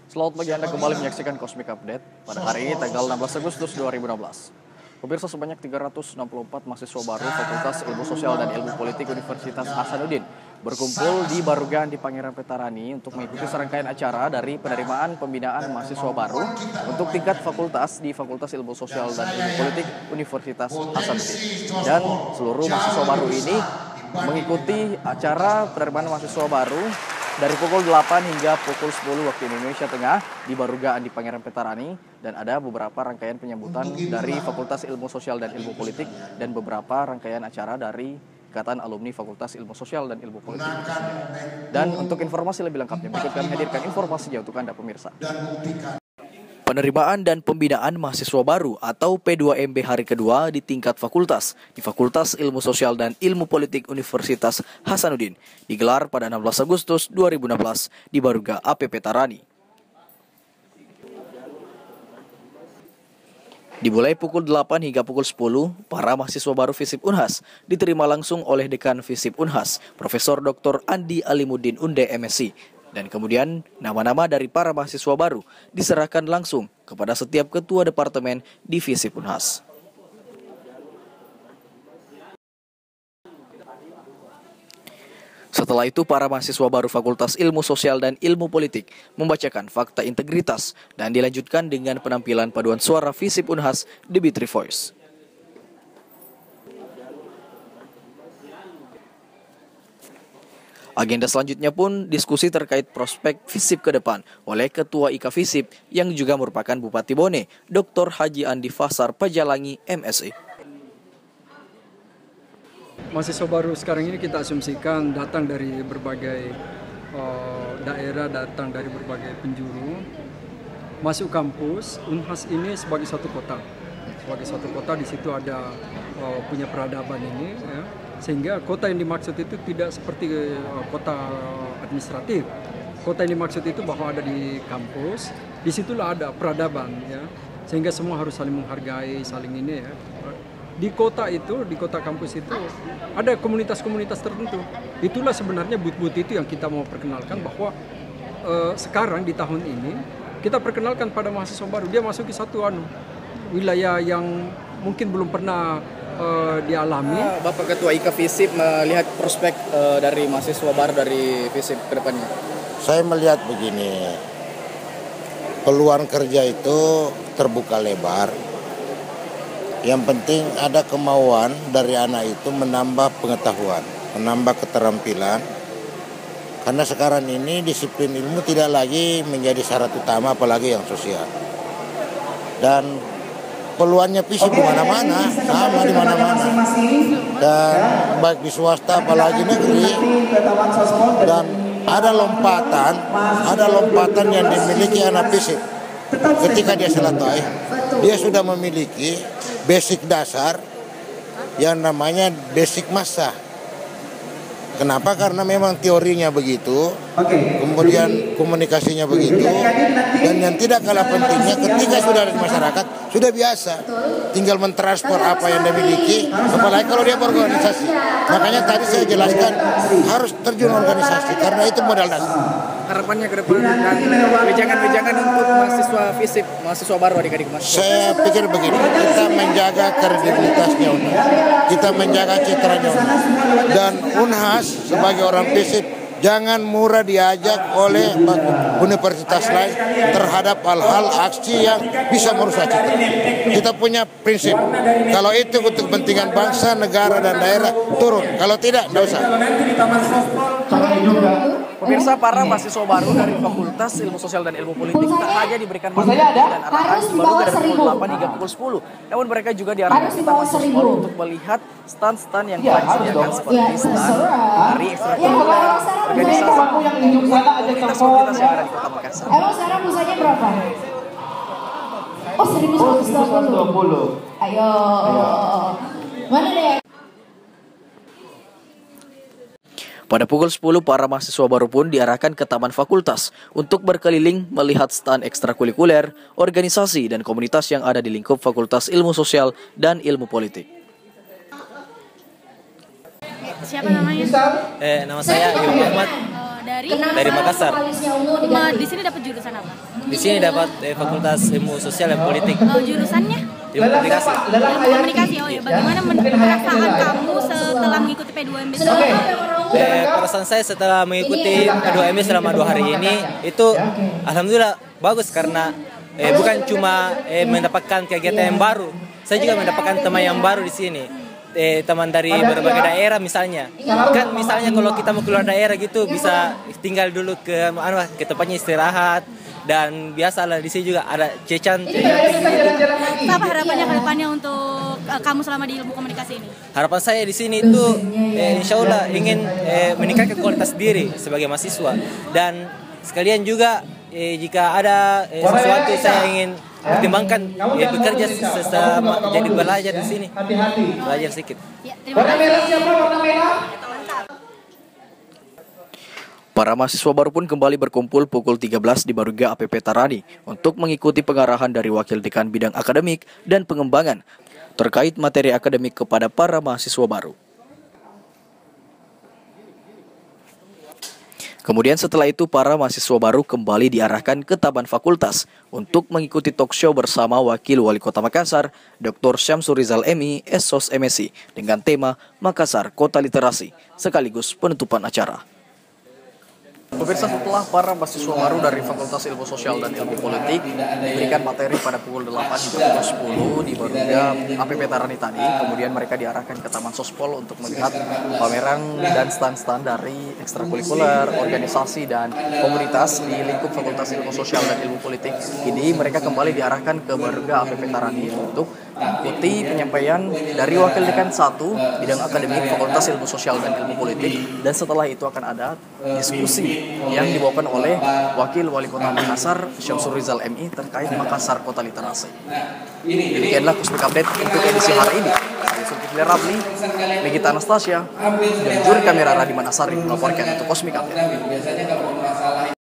Selamat pagi, Anda kembali menyaksikan Cosmic Update pada hari ini tanggal 16 Agustus 2016. Pemirsa, sebanyak 364 mahasiswa baru Fakultas Ilmu Sosial dan Ilmu Politik Universitas Hasanuddin berkumpul di Barugan di Pangeran Petarani untuk mengikuti serangkaian acara dari penerimaan pembinaan mahasiswa baru untuk tingkat fakultas di Fakultas Ilmu Sosial dan Ilmu Politik Universitas Hasanuddin. Dan seluruh mahasiswa baru ini mengikuti acara penerimaan mahasiswa baru dari pukul 8 hingga pukul 10 waktu Indonesia Tengah di Barugaan di Pangeran Petarani, dan ada beberapa rangkaian penyambutan dari Fakultas Ilmu Sosial dan Ilmu Politik dan beberapa rangkaian acara dari Ikatan Alumni Fakultas Ilmu Sosial dan Ilmu Politik. Dan untuk informasi lebih lengkapnya, berikut kami hadirkan informasinya untuk Anda pemirsa. Penerimaan dan pembinaan mahasiswa baru atau P2MB hari kedua di tingkat fakultas di Fakultas Ilmu Sosial dan Ilmu Politik Universitas Hasanuddin digelar pada 16 Agustus 2016 di Baruga AP Petarani. Dimulai pukul 8 hingga pukul 10, para mahasiswa baru FISIP Unhas diterima langsung oleh Dekan FISIP Unhas, Profesor Dr. Andi Alimuddin Unde MSc. Dan kemudian nama-nama dari para mahasiswa baru diserahkan langsung kepada setiap ketua departemen di FISIP Unhas. Setelah itu, para mahasiswa baru Fakultas Ilmu Sosial dan Ilmu Politik membacakan fakta integritas dan dilanjutkan dengan penampilan paduan suara FISIP Unhas The Bitri Voice. Agenda selanjutnya pun diskusi terkait prospek FISIP ke depan oleh Ketua IKA FISIP yang juga merupakan Bupati Bone, Dr. Haji Andi Fasar Pajalangi, MSc. Mahasiswa baru sekarang ini kita asumsikan datang dari berbagai daerah, datang dari berbagai penjuru, masuk kampus. Unhas ini sebagai satu kota. Sebagai satu kota, di situ ada punya peradaban ini, ya. Sehingga kota yang dimaksud itu tidak seperti kota administratif. Kota yang dimaksud itu bahwa ada di kampus, disitulah ada peradaban, ya. Sehingga semua harus saling menghargai, saling ini, ya. Di kota itu, di kota kampus itu ada komunitas-komunitas tertentu. Itulah sebenarnya but-but itu yang kita mau perkenalkan, bahwa sekarang di tahun ini kita perkenalkan pada mahasiswa baru, dia masuki satu wilayah yang mungkin belum pernah dialami. Bapak Ketua IKA FISIP melihat prospek dari mahasiswa baru dari FISIP ke depannya. Saya melihat begini, peluang kerja itu terbuka lebar. Yang penting ada kemauan dari anak itu menambah pengetahuan, menambah keterampilan. Karena sekarang ini disiplin ilmu tidak lagi menjadi syarat utama, apalagi yang sosial. Dan peluangnya FISIP di mana-mana, sama di mana-mana. Dan baik di swasta apalagi negeri. Dan ada lompatan yang dimiliki anak FISIP. Ketika dia selesai, dia sudah memiliki basic dasar yang namanya basic massa. Kenapa? Karena memang teorinya begitu, kemudian komunikasinya begitu, dan yang tidak kalah pentingnya ketika sudah ada di masyarakat, sudah biasa, tinggal mentransfer apa yang dia miliki, apalagi kalau dia berorganisasi. Makanya tadi saya jelaskan harus terjun organisasi, karena itu modal dasar. Harapannya ke depan dan wejangan-wejangan untuk mahasiswa FISIP, mahasiswa baru adik-adik mas. Saya pikir begini, kita menjaga kredibilitasnya Unhas, kita menjaga citranya Unhas, dan Unhas sebagai orang FISIP jangan murah diajak oleh universitas lain terhadap hal-hal aksi yang bisa merusak citra. Kita punya prinsip, kalau itu untuk kepentingan bangsa, negara, dan daerah, turun. Kalau tidak, tidak usah. Pemirsa, para mahasiswa baru dari Fakultas Ilmu Sosial dan Ilmu Politik tak hanya diberikan materi dan arahan baru dari pukul 8 hingga pukul 10. Namun mereka juga diarahkan ke Taman Sosial untuk melihat stand-stand yang telah disediakan seperti stand dari ekstrakurikuler, organisasi, komunitas-komunitas yang ada di Kota Makassar. Emang sekarang busanya berapa? Oh, 1.120. Ayo. Mana deh? Pada pukul 10, para mahasiswa baru pun diarahkan ke Taman Fakultas untuk berkeliling melihat stand ekstrakurikuler, organisasi, dan komunitas yang ada di lingkup Fakultas Ilmu Sosial dan Ilmu Politik. Siapa namanya? Nama saya Ilmu Ahmad. Dari Makassar. Di sini dapat jurusan apa? Di sini dapat Fakultas Ilmu Sosial dan Politik. Jurusannya? Ilmu Komunikasi. Ilmu komunikasi. Oh ya, bagaimana perasaan kamu setelah mengikuti P2MB? Perasaan saya setelah mengikuti P2MB selama 2 hari ini itu alhamdulillah bagus karena bukan cuma mendapatkan kegiatan yang baru, saya juga mendapatkan teman yang baru di sini. Teman dari berbagai daerah misalnya. Kan misalnya kalau kita mau keluar daerah gitu bisa tinggal dulu ke tempatnya istirahat, dan biasalah di sini juga ada cecan. Apa harapannya ke depannya untuk kamu selama di ilmu komunikasi ini? Harapan saya di sini itu insya Allah ingin meningkatkan kualitas diri sebagai mahasiswa, dan sekalian juga jika ada sesuatu saya ingin pertimbangkan bekerja sesama, jadi belajar di sini, belajar sedikit. Ya, terima kasih. Para mahasiswa baru pun kembali berkumpul pukul 13 di Baruga APP Tarani untuk mengikuti pengarahan dari Wakil Dekan Bidang Akademik dan Pengembangan terkait materi akademik kepada para mahasiswa baru. Kemudian setelah itu para mahasiswa baru kembali diarahkan ke Taman Fakultas untuk mengikuti talk show bersama Wakil Wali Kota Makassar, Dr. Syamsur Rizal MI, SOS MSI, dengan tema Makassar Kota Literasi, sekaligus penutupan acara. Pemirsa, setelah para mahasiswa baru dari Fakultas Ilmu Sosial dan Ilmu Politik diberikan materi pada pukul 8 hingga pukul 10 di Baruga APP Tarani tadi, kemudian mereka diarahkan ke Taman Sospol untuk melihat pameran dan stand-stand dari ekstrakurikuler, organisasi, dan komunitas di lingkup Fakultas Ilmu Sosial dan Ilmu Politik. Kini mereka kembali diarahkan ke Baruga APP Tarani untuk mengikuti penyampaian dari Wakil Dekan 1 Bidang Akademik Fakultas Ilmu Sosial dan Ilmu Politik, dan setelah itu akan ada diskusi yang dibawakan oleh Wakil Wali Kota Makassar, Syamsur Rizal MI, terkait Makassar Kota Literasi. Demikianlah Cosmic Update untuk edisi hari ini. Saya Zulkifli Ramli, Megita Anastasia, dan juri kamera Radiman Asari melaporkan untuk Cosmic Update.